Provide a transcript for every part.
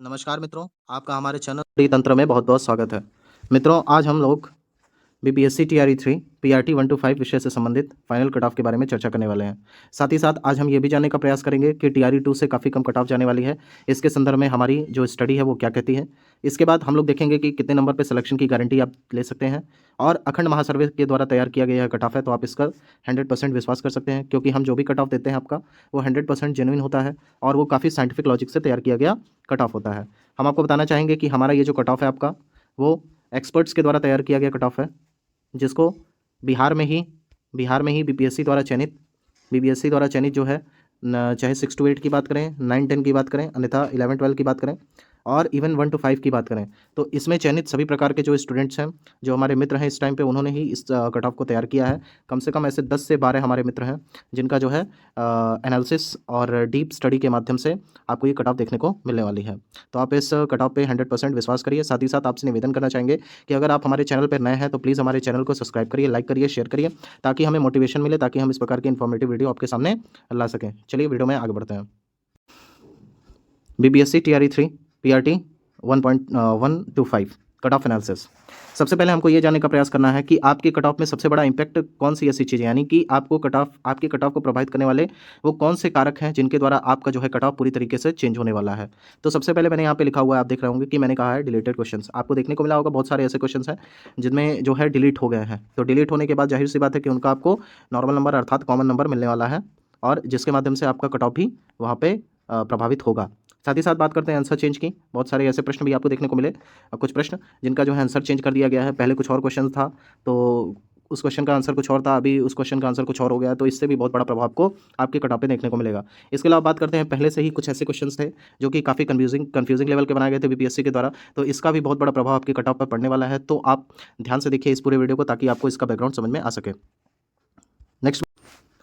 नमस्कार मित्रों, आपका हमारे चैनल तंत्र में बहुत-बहुत स्वागत है। मित्रों, आज हम लोग बीपीएससी टीआरई 3 पीआरटी 1 टू 5 विषय से संबंधित फाइनल कट ऑफ के बारे में चर्चा करने वाले हैं। साथ ही साथ आज हम ये भी जानने का प्रयास करेंगे कि टीआरई 2 से काफ़ी कम कट ऑफ जाने वाली है। इसके संदर्भ में हमारी जो स्टडी है वो क्या कहती है। इसके बाद हम लोग देखेंगे कि कितने नंबर पे सिलेक्शन की गारंटी आप ले सकते हैं और अखंड महासर्वे के द्वारा तैयार किया गया कट ऑफ है, तो आप इसका 100% विश्वास कर सकते हैं, क्योंकि हम जो भी कट ऑफ देते हैं आपका वो 100% जेन्युइन होता है और वो काफ़ी साइंटिफिक लॉजिक से तैयार किया गया कट ऑफ होता है। हम आपको बताना चाहेंगे कि हमारा ये जो कट ऑफ है आपका, वो एक्सपर्ट्स के द्वारा तैयार किया गया कट ऑफ है, जिसको बिहार में ही बीपीएससी द्वारा चयनित जो है चाहे 6 टू 8 की बात करें, 9-10 की बात करें, अन्यथा 11-12 की बात करें और इवन 1 टू 5 की बात करें, तो इसमें चयनित सभी प्रकार के जो स्टूडेंट्स हैं, जो हमारे मित्र हैं इस टाइम पे, उन्होंने ही इस कट ऑफ को तैयार किया है। कम से कम ऐसे 10 से 12 हमारे मित्र हैं जिनका जो है एनालिसिस और डीप स्टडी के माध्यम से आपको ये कट ऑफ देखने को मिलने वाली है। तो आप इस कट ऑफ पे 100% विश्वास करिए। साथ ही साथ आपसे निवेदन करना चाहेंगे कि अगर आप हमारे चैनल पर नए हैं तो प्लीज़ हमारे चैनल को सब्सक्राइब करिए, लाइक करिए, शेयर करिए, ताकि हमें मोटिवेशन मिले, ताकि हम इस प्रकार की इन्फॉर्मेटिव वीडियो आपके सामने ला सकें। चलिए वीडियो में आगे बढ़ते हैं। BPSC TRE 3 PRT 1.1 to 5 cut off analysis. सबसे पहले हमको ये जानने का प्रयास करना है कि आपके कट ऑफ में सबसे बड़ा इंपैक्ट कौन सी ऐसी चीज़ें, यानी कि आपके कट ऑफ को प्रभावित करने वाले वो कौन से कारक हैं जिनके द्वारा आपका जो है कट ऑफ पूरी तरीके से चेंज होने वाला है। तो सबसे पहले मैंने यहाँ पे लिखा हुआ है, आप देख रहे होंगे कि मैंने कहा है डिलीटेड क्वेश्चंस। आपको देखने को मिला होगा बहुत सारे ऐसे क्वेश्चंस हैं जिनमें जो है डिलीट हो गए हैं। तो डिलीट होने के बाद जाहिर सी बात है कि उनका आपको नॉर्मल नंबर अर्थात कॉमन नंबर मिलने वाला है, और जिसके माध्यम से आपका कट ऑफ भी वहाँ पे प्रभावित होगा। साथ ही साथ बात करते हैं आंसर चेंज की। बहुत सारे ऐसे प्रश्न भी आपको देखने को मिले, कुछ प्रश्न जिनका जो है आंसर चेंज कर दिया गया है। पहले कुछ और क्वेश्चन था तो उस क्वेश्चन का आंसर कुछ और था, अभी उस क्वेश्चन का आंसर कुछ और हो गया, तो इससे भी बहुत बड़ा प्रभाव आपको आपके कट ऑफ पे देखने को मिलेगा। इसके अलावा बात करते हैं, पहले से ही कुछ ऐसे क्वेश्चंस थे जो कि काफ़ी कन्फ्यूजिंग लेवल के बनाए गए थे बीपीएससी के द्वारा, तो इसका भी बहुत बड़ा प्रभाव आपके कट ऑफ पर पड़ने वाला है। तो आप ध्यान से देखिए इस पूरे वीडियो को, ताकि आपको इसका बैकग्राउंड समझ में आ सके। नेक्स्ट,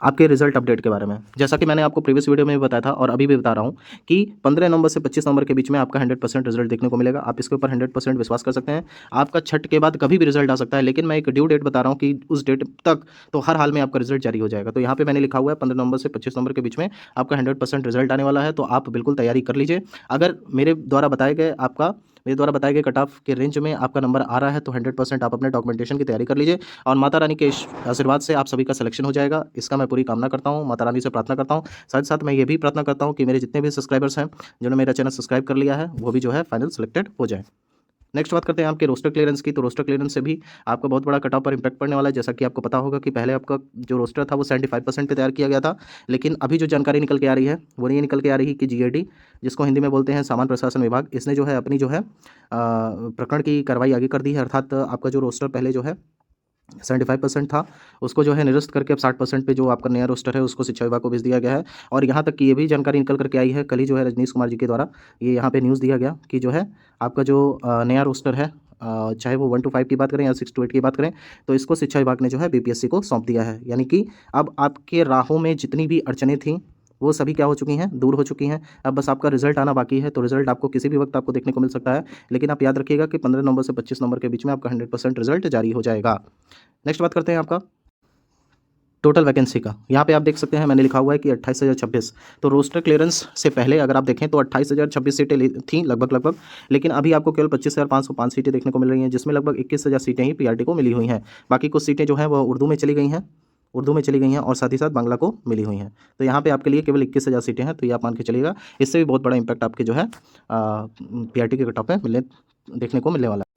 आपके रिजल्ट अपडेट के बारे में, जैसा कि मैंने आपको प्रीवियस वीडियो में भी बताया था और अभी भी बता रहा हूं कि 15 नवंबर से 25 नवंबर के बीच में आपका 100% रिजल्ट देखने को मिलेगा। आप इसके ऊपर 100% विश्वास कर सकते हैं। आपका छठ के बाद कभी भी रिजल्ट आ सकता है, लेकिन मैं एक ड्यू डेट बता रहा हूं कि उस डेट तक तो हर हाल में आपका रिजल्ट जारी हो जाएगा। तो यहाँ पे मैंने लिखा हुआ है 15 नवंबर से 25 नवंबर के बीच में आपका 100% रिजल्ट आने वाला है, तो आप बिल्कुल तैयारी कर लीजिए। अगर मेरे द्वारा बताए गए कट ऑफ के रेंज में आपका नंबर आ रहा है तो 100% आप अपने डॉक्यूमेंटेशन की तैयारी कर लीजिए, और माता रानी के आशीर्वाद से आप सभी का सिलेक्शन हो जाएगा। इसका मैं पूरी कामना करता हूँ, माता रानी से प्रार्थना करता हूँ। साथ ही साथ मैं ये भी प्रार्थना करता हूँ कि मेरे जितने भी सब्सक्राइबर्स हैं जिन्होंने मेरा चैनल सब्सक्राइब कर लिया है, वो भी जो है फाइनल सिलेक्टेड हो जाए। नेक्स्ट बात करते हैं आपके रोस्टर क्लियरेंस की। तो रोस्टर क्लियरेंस से भी आपका बहुत बड़ा कट ऑफ पर इंपैक्ट पड़ने वाला है। जैसा कि आपको पता होगा कि पहले आपका जो रोस्टर था वो 75% पे तैयार किया गया था, लेकिन अभी जो जानकारी निकल के आ रही है वो नहीं निकल के आ रही कि जीएडी, जिसको हिंदी में बोलते हैं सामान्य प्रशासन विभाग, इसने जो है अपनी जो है प्रकरण की कार्रवाई आगे कर दी है। अर्थात आपका जो रोस्टर पहले जो है 75% था, उसको जो है निरस्त करके अब 60% पे जो आपका नया रोस्टर है उसको शिक्षा विभाग को भेज दिया गया है। और यहाँ तक कि ये भी जानकारी निकल करके आई है, कल ही जो है रजनीश कुमार जी के द्वारा ये यहाँ पे न्यूज़ दिया गया कि जो है आपका जो नया रोस्टर है, चाहे वो 1 टू 5 की बात करें या 6 टू 8 की बात करें, तो इसको शिक्षा विभाग ने जो है बीपीएससी को सौंप दिया है। यानी कि अब आपके राहों में जितनी भी अड़चनें थीं वो सभी क्या हो चुकी हैं, दूर हो चुकी हैं। अब बस आपका रिजल्ट आना बाकी है। तो रिजल्ट आपको किसी भी वक्त आपको देखने को मिल सकता है, लेकिन आप याद रखिएगा कि 15 नवंबर से 25 नवंबर के बीच में आपका 100% रिजल्ट जारी हो जाएगा। नेक्स्ट बात करते हैं आपका टोटल वैकेंसी का। यहाँ पे आप देख सकते हैं मैंने लिखा हुआ है कि 28,026। तो रोस्टर क्लियरेंस से पहले अगर आप देखें तो 28,026 सीटें थी लगभग, लेकिन अभी आपको केवल 25,505 सीटें देखने को मिल रही हैं, जिसमें लगभग 21,000 सीटें ही पीआरटी को मिली हुई हैं। बाकी कुछ सीटें जो हैं वो उर्दू में चली गई हैं और साथ ही साथ बांग्ला को मिली हुई हैं। तो यहाँ पे आपके लिए केवल 21,000 सीटें हैं, तो ये आप मान के चलिएगा। इससे भी बहुत बड़ा इंपैक्ट आपके जो है पीआरटी के कट ऑफ में देखने को मिलने वाला है।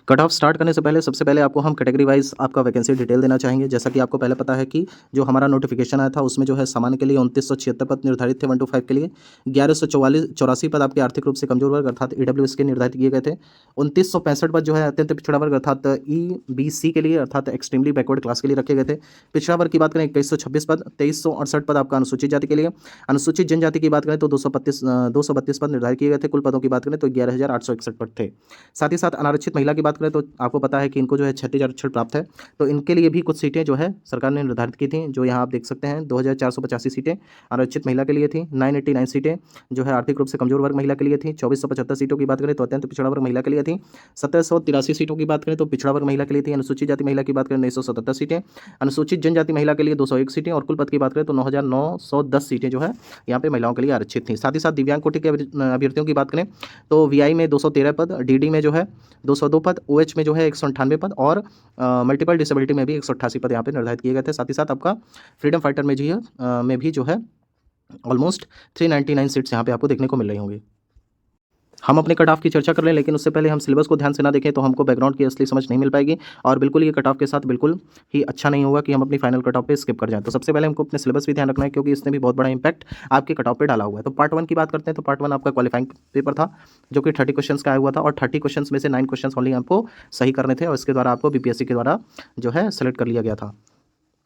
कट ऑफ स्टार्ट करने से पहले सबसे पहले आपको हम कैटेगरी वाइज आपका वैकेंसी डिटेल देना चाहेंगे। जैसा कि आपको पहले पता है कि जो हमारा नोटिफिकेशन आया था उसमें जो है सामान्य के लिए 2976 पद निर्धारित थे 1 टू 5 के लिए, 1184 पद आपके आर्थिक रूप से कमजोर वर्ग अर्थात ईडब्ल्यूएस के निर्धारित किए गए थे, 2965 पद जो है अत्यंत पिछड़ा वर्ग अर्थात ईबीसी के लिए अर्थात एक्सट्रीमली बैकवर्ड क्लास के लिए रखे गए थे। पिछड़ा वर्ग की बात करें 2126 पद, 2368 पद आपका अनुसूचित जाति के लिए। अनुसूचित जनजाति की बात करें तो 232 पद निर्धारित किए गए थे। कुल पदों की बात करें तो 11,861 पद थे। साथ ही साथ अनारक्षित महिला की बात करें तो आपको पता है कि इनको जो है 36 आरक्षण प्राप्त है। तो इनके लिए भी कुछ सीटें जो है सरकार ने निर्धारित की थी, जो यहाँ आप देख सकते हैं 2485 सीटें आरक्षित महिला के लिए थी, 989 सीटें जो है आर्थिक रूप से कमजोर वर्ग महिला के लिए थी, 2475 सीटों की बात करें तो अत्यंत पिछड़ा वर्ग महिला के लिए थी, 1783 सीटों की बात करें तो पिछड़ा वर्ग महिला के लिए थी, अनुसूचित जाति महिला की बात करें 977 सीटें, अनुसूचित जनजाति महिला के लिए 201 सीटें और कुल पद की बात करें तो 9910 सीटें जो है यहाँ पे महिलाओं के लिए आरक्षित थी। साथ ही साथ दिव्यांग कोटि के अभ्यर्थियों की बात करें तो वीआई में 213 पद, डीडी में जो है 202 पद, ओएच में जो है 198 पद और मल्टीपल डिसेबिलिटी में भी 188 पद यहाँ पे निर्धारित किए गए थे। साथ ही साथ आपका फ्रीडम फाइटर में भी जो है ऑलमोस्ट 399 सीट्स यहाँ पे आपको देखने को मिल रही होंगी। हम अपने कट ऑफ की चर्चा कर लें, लेकिन उससे पहले हम सिलेबस को ध्यान से ना देखें तो हमको बैकग्राउंड की असली समझ नहीं मिल पाएगी और बिल्कुल ये कट ऑफ के साथ बिल्कुल ही अच्छा नहीं होगा कि हम अपनी फाइनल कट ऑफ पे स्किप कर जाएं। तो सबसे पहले हमको अपने सिलेबस भी ध्यान रखना है, क्योंकि इसने भी बहुत बड़ा इंपैक्ट आपके कट ऑफ पे डाला हुआ है। तो पार्ट 1 की बात करते हैं तो पार्ट 1 आपका क्वालिफाइंग पेपर था, जो कि 30 क्वेश्चन का आया हुआ था और 30 क्वेश्चन में से 9 क्वेश्चन ओनली आपको सही करने थे और इसके द्वारा आपको बीपीएससी के द्वारा जो है सेलेक्ट कर लिया गया था।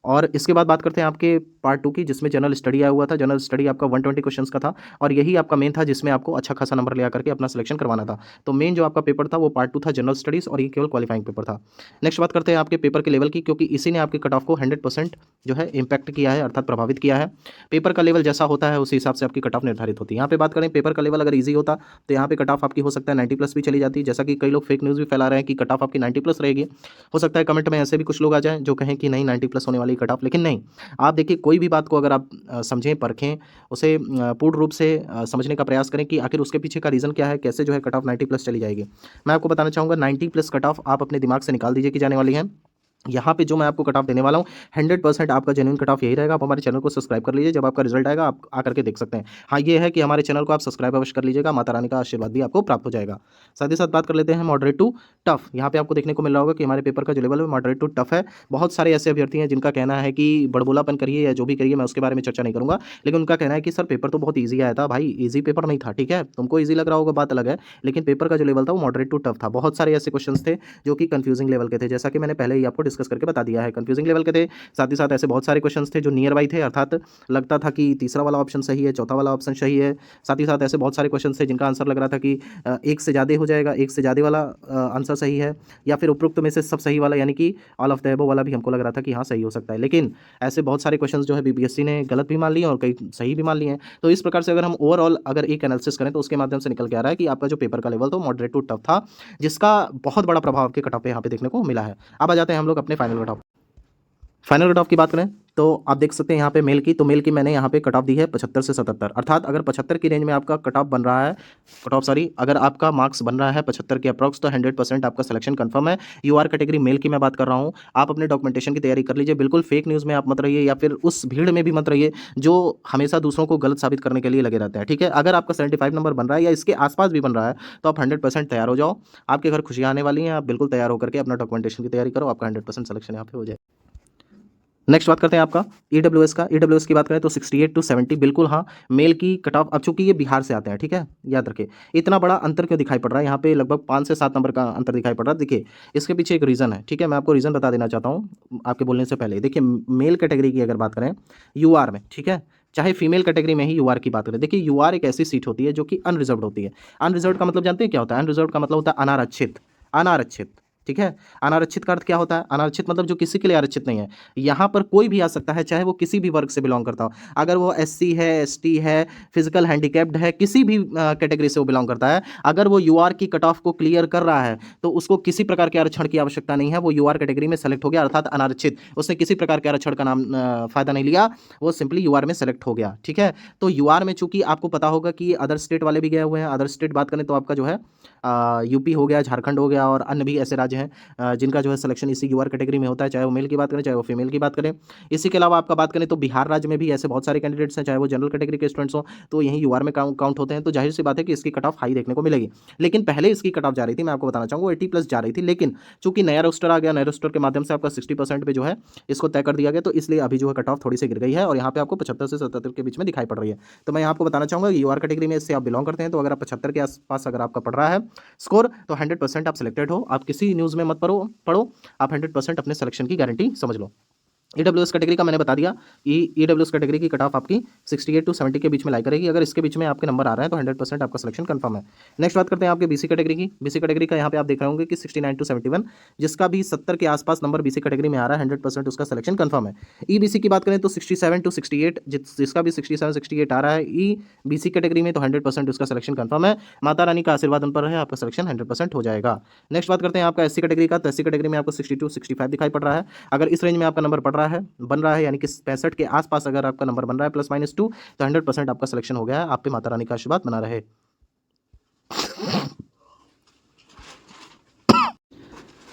और इसके बाद बात करते हैं आपके पार्ट 2 की, जिसमें जनरल स्टडी आया हुआ था। जनरल स्टडी आपका 120 क्वेश्चंस का था और यही आपका मेन था, जिसमें आपको अच्छा खासा नंबर ले आकर के अपना सिलेक्शन करवाना था। तो मेन जो आपका पेपर था वो पार्ट 2 था जनरल स्टडीज़ और ये केवल क्वालिफाइंग पेपर था। नेक्स्ट बात करते हैं आपके पेपर के लेवल की, क्योंकि इसी ने आपके कट ऑफ को 100% जो है इम्पैक्ट किया है, अर्थात प्रभावित किया है। पेपर का लेवल जैसा होता है उसी हिसाब से आपकी कट ऑफ निर्धारित होती है। यहाँ पे बात करें पेपर का लेवल अगर ईजी होता तो यहाँ पे कट ऑफ आपकी हो सकता है 90+ भी चली जाती, जैसा कि कई लोग फेक न्यूज़ भी फैला रहे हैं कि कट ऑफ आपकी 90+ रहेगी। हो सकता है कमेंट में ऐसे भी कुछ लोग आ जाएं जो कहें कि नहीं 90+ होने वाली कट ऑफ, लेकिन नहीं। आप देखिए कोई भी बात को अगर आप समझें, परखें, उसे पूर्ण रूप से समझने का प्रयास करें कि आखिर उसके पीछे का रीज़न क्या है, कैसे जो है कट ऑफ 90+ चली जाएगी। मैं आपको बताना चाहूँगा 90+ कट ऑफ आप अपने दिमाग से निकाल दीजिए कि जाने वाली है। यहाँ पे जो मैं आपको कट ऑफ देने वाला हूँ 100% आपका जेन्युइन कट ऑफ यही रहेगा। आप हमारे चैनल को सब्सक्राइब कर लीजिए, जब आपका रिजल्ट आएगा आप आकर के देख सकते हैं। हाँ, ये है कि हमारे चैनल को आप सब्सक्राइब अवश्य कर लीजिएगा, माता रानी का आशीर्वाद भी आपको प्राप्त हो जाएगा। साथ ही साथ बात कर लेते हैं मॉडरेट टू टफ। यहाँ पे आपको देखने को मिल रहा होगा कि हमारे पेपर का जो लेवल है मॉडरेट टू टफ है। बहुत सारे ऐसे अभ्यर्थी हैं जिनका कहना है कि बड़बोलापन करिए या जो भी करिए, मैं उसके बारे में चर्चा नहीं करूँगा, लेकिन उनका कहना है कि सर पेपर तो बहुत ईजी आया था। भाई ईजी पेपर नहीं था, ठीक है, तुमको ईजी लग रहा होगा बात अलग है, लेकिन पेपर का जो लेवल था वो मॉडरेट टू टफ था। बहुत सारे ऐसे क्वेश्चन थे जो कि कंफ्यूजिंग लेवल के थे, जैसा कि मैंने पहले ही आपको डिस्कस करके बता दिया है, कंफ्यूजिंग लेवल के थे। साथ ही साथ ऐसे बहुत सारे क्वेश्चंस थे जो नियर बाई थे, अर्थात लगता था कि तीसरा वाला ऑप्शन सही है, चौथा वाला ऑप्शन सही है। साथ ही साथ ऐसे बहुत सारे क्वेश्चंस थे जिनका आंसर लग रहा था कि एक से ज़्यादा हो जाएगा, एक से ज़्यादा वाला आंसर सही है, या फिर उपरोक्त में से सब सही वाला, यानी कि ऑल ऑफ द अबव वाला भी हमको लग रहा था कि हाँ सही हो सकता है। लेकिन ऐसे बहुत सारे क्वेश्चंस जो है बीपीएससी ने गलत भी मान लिए और कई सही भी मान लिए हैं। तो इस प्रकार से अगर हम ओवरऑल अगर एक एनालिसिस करें तो उसके माध्यम से निकल के आ रहा है कि आपका जो पेपर का लेवल था मॉडरेट टू टफ था, जिसका बहुत बड़ा प्रभाव आपके कट ऑफ पे यहाँ पे देखने को मिला है। अब आ जाते हैं हम लोग अपने final cut off. Final cut off की बात करें तो आप देख सकते हैं यहाँ पे मेल की, तो मेल की मैंने यहाँ पे कट ऑफ दी है 75 से 77, अर्थात अगर 75 की रेंज में आपका कट ऑफ बन रहा है, अगर आपका मार्क्स बन रहा है 75 के अप्रॉक्स, तो 100% आपका सिलेक्शन कंफर्म है। यूआर कैटेगरी मेल की मैं बात कर रहा हूँ। आप अपने डॉक्यूमेंटेशन की तैयारी कर लीजिए, बिल्कुल फेक न्यूज़ में आप मत रहिए या फिर उस भीड़ में भी मत रहिए जो हमेशा दूसरों को गलत साबित करने के लिए लगे रहते हैं, ठीक है। अगर आपका 75 नंबर बन रहा है या इसके आसपास भी बन रहा है तो आप 100% तैयार हो जाओ, आपके घर खुशियाँ आने वाली हैं। आप बिल्कुल तैयार होकर के अपना डॉक्यूमेंटेशन की तैयारी करो, आपका 100% सिलेक्शन यहाँ पे हो जाए। नेक्स्ट बात करते हैं आपका ईडब्ल्यूएस का। ईडब्ल्यूएस की बात करें तो 68 to 70 बिल्कुल हाँ मेल की कट ऑफ। अब चूंकि ये बिहार से आते हैं, ठीक है, याद रखें इतना बड़ा अंतर क्यों दिखाई पड़ रहा है यहाँ पे, लगभग 5 से 7 नंबर का अंतर दिखाई पड़ रहा है। देखिए इसके पीछे एक रीज़न है, ठीक है, मैं आपको रीज़न बता देना चाहता हूँ आपके बोलने से पहले। देखिए मेल कैटेगरी की अगर बात करें यूआर में, ठीक है, चाहे फीमेल कैटेगरी में ही यूआर की बात करें, देखिए यूआर एक ऐसी सीट होती है जो कि अनरिजर्व्ड होती है। अनरिजर्व्ड का मतलब जानते हैं क्या होता है? अनरिजर्व्ड का मतलब होता है अनारक्षित। अनारक्षित, ठीक है। अनारक्षित का अर्थ क्या होता है? अनारक्षित मतलब जो किसी के लिए आरक्षित नहीं है। यहाँ पर कोई भी आ सकता है, चाहे वो किसी भी वर्ग से बिलोंग करता हो। अगर वो एससी है, एसटी है, फिजिकल हैंडीकैप्ड है, किसी भी कैटेगरी से वो बिलोंग करता है, अगर वो यूआर की कट ऑफ को क्लियर कर रहा है तो उसको किसी प्रकार के आरक्षण की आवश्यकता नहीं है। वो यूआर कैटेगरी में सेलेक्ट हो गया, अर्थात अनारक्षित, उसने किसी प्रकार के आरक्षण का नाम फायदा नहीं लिया, वो सिंपली यूआर में सेलेक्ट हो गया, ठीक है। तो यूआर में चूंकि आपको पता होगा कि अदर स्टेट वाले भी गए हुए हैं। अदर स्टेट बात करें तो आपका जो है यूपी हो गया, झारखंड हो गया और अन्य भी ऐसे राज्य हैं जिनका जो है सिलेक्शन इसी यूआर कैटेगरी में होता है, चाहे वो मेल की बात करें चाहे वो फीमेल की बात करें। इसी के अलावा आपका बात करें तो बिहार राज्य में भी ऐसे बहुत सारे कैंडिडेट्स हैं, चाहे वो जनरल कैटेगरी के स्टूडेंट्स हों, तो यहीं यूआर में काउंट होते हैं। तो जाहिर सी बात है कि इसकी कट ऑफ हाई देखने को मिलेगी। लेकिन पहले इसकी कट ऑफ जा रही थी, मैं आपको बताना चाहूँगा, 80+ जा रही थी, लेकिन चूंकि नया रोस्टर आ गया, नए रोस्टर के माध्यम से आपका 60% पे जो है इसको तय कर दिया गया, तो इसलिए अभी जो है कट ऑफ थोड़ी सी गिर गई है और यहाँ पे आपको 75 से 77 के बीच में दिखाई पड़ रही है। तो मैं यहाँ आपको बताना चाहूँगा यूआर कैटेगरी में इससे आप बिलोंग करते हैं तो अगर आप 75 के आसपास अगर आपका पड़ रहा है स्कोर तो 100% आप सिलेक्टेड हो। आप किसी न्यूज़ में मत पढ़ो, आप 100% अपने सिलेक्शन की गारंटी समझ लो। ईडब्ल्यूएस कैटेगरी का मैंने बता दिया। ईडब्ल्यूएस कैटेगरी की कट ऑफ आपकी 68 टू 70 के बीच में लाई करेगी। अगर इसके बीच में आपके नंबर आ रहे हैं तो 100% आपका सिलेक्शन कंफर्म है। नेक्स्ट बात करते हैं आपके बीसी कैटेगरी की। बीसी कैटेगरी का यहाँ पे आप देख रहे होंगे कि 69 टू 71, जिसका भी 70 के आसपास नंबर बीसी कैटेगरी में आ रहा है 100% उसका सिलेक्शन कंफर्म है। ईबीसी की बात करें तो 67 टू 68, जिसका भी 67 68 आ रहा है ईबीसी कैटेगरी में, तो 100% उसका सिलेक्शन कंफर्म है। माता रानी का आशीर्वाद उन पर है, आपका सिलेक्शन 100% हो जाएगा। नेक्स्ट बात करते हैं आपका एससी कैटेगरी का। तो एससी कैटेगरी में आपको 62 65 दिखाई पड़ रहा है। अगर इस रेंज में आपका नंबर पड़ रहा है, बन रहा है, यानी कि 65 के आसपास अगर आपका नंबर बन रहा है +-2, तो 100% आपका सिलेक्शन हो गया है। आप पे माता रानी का आशीर्वाद बना रहे।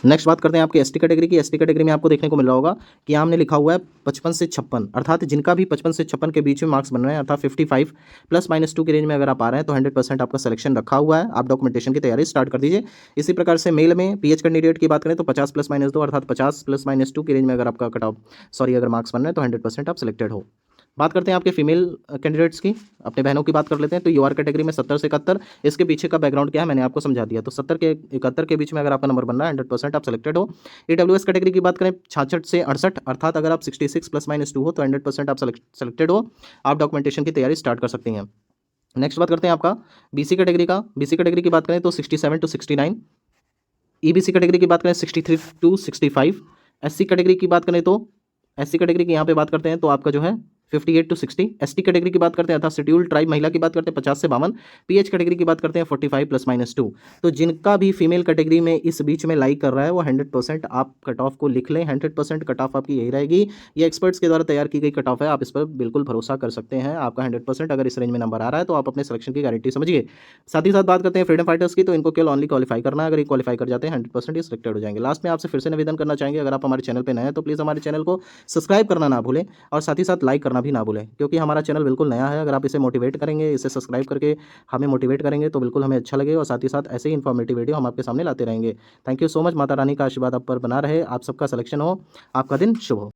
नेक्स्ट बात करते हैं आपकी एसटी कैटेगरी की। एसटी कैटेगरी में आपको देखने को मिल रहा होगा कि हमने लिखा हुआ है 55 से 56, अर्थात जिनका भी 55 से 56 के बीच में मार्क्स बन रहे हैं, अर्थात 55 +-2 की रेंज में अगर आप आ रहे हैं तो 100% आपका सिलेक्शन रखा हुआ है। आप डॉक्यूमेंटेशन की तैयारी स्टार्ट कर दीजिए। इसी प्रकार से मेल में पीएच कैंडिडेट की बात करें तो 50 +-2, अर्थात 50 +-2 की रेंज में अगर आपका अगर मार्क्स बन रहे हैं तो 100% आप सिलेक्टेड हो। बात करते हैं आपके फीमेल कैंडिडेट्स की, अपने बहनों की बात कर लेते हैं। तो यूआर कैटेगरी में 70 से 71, इसके पीछे का बैकग्राउंड क्या है मैंने आपको समझा दिया। तो 70 के 71 के बीच में अगर आपका नंबर बन रहा है 100% आप सिलेक्टेड हो। ईडब्ल्यूएस कैटेगरी की बात करें 66 से 68, अर्थात अगर आप 66 +-2 हो तो 100% आप सिलेक्टेड हो। आप डॉक्यूमेंटेशन की तैयारी स्टार्ट कर सकती हैं। नेक्स्ट बात करते हैं आपका बीसी कैटेगरी का। बीसी कैटेगरी की बात करें तो 67 टू 69, ईबीसी कैटेगरी की बात करें 63 टू 65, एससी कैटेगरी की बात करें तो एससी कैटेगरी की यहाँ पे बात करते हैं तो आपका जो है 58 टू 60, एसटी कैटेगरी की बात करते हैं अर्थात शेड्यूल्ड ट्राइब महिला की बात करते हैं 50 से 52, पीएच कैटेगरी की बात करते हैं 45 +-2। तो जिनका भी फीमेल कैटेगरी में इस बीच में लाइक कर रहा है वो 100% आप कट ऑफ को लिख लें। 100% कट ऑफ आपकी यही रहेगी। ये एक्सपर्ट्स के द्वारा तैयार की गई कट ऑफ है, आप इस पर बिल्कुल भरोसा कर सकते हैं। आपका 100% अगर इस रेंज में नंबर आ रहा है तो आप अपने सिलेक्शन की गारंटी समझिए। साथ ही साथ बात करते हैं फ्रीडम फाइटर्स की। तो इनको केवल ओनली क्वालिफाई करना है, अगर ये क्वालिफाई कर जाते हैं 100% ये सिलेक्टेड हो जाएंगे। लास्ट में आपसे फिर से निवेदन करना चाहेंगे, अगर आप हमारे चैनल पर नए हैं तो प्लीज़ हमारे चैनल को सब्सक्राइब करना ना भूलें और साथ ही साथ लाइक करना भी ना भूलें, क्योंकि हमारा चैनल बिल्कुल नया है। अगर आप इसे मोटिवेट करेंगे, इसे सब्सक्राइब करके हमें मोटिवेट करेंगे तो बिल्कुल हमें अच्छा लगेगा और साथ ही साथ ऐसे ही इन्फॉर्मेटिव वीडियो हम आपके सामने लाते रहेंगे। Thank you so much. Mata Rani का आशीर्वाद आप पर बना रहे, आप सबका सिलेक्शन हो, आपका दिन शुभ हो।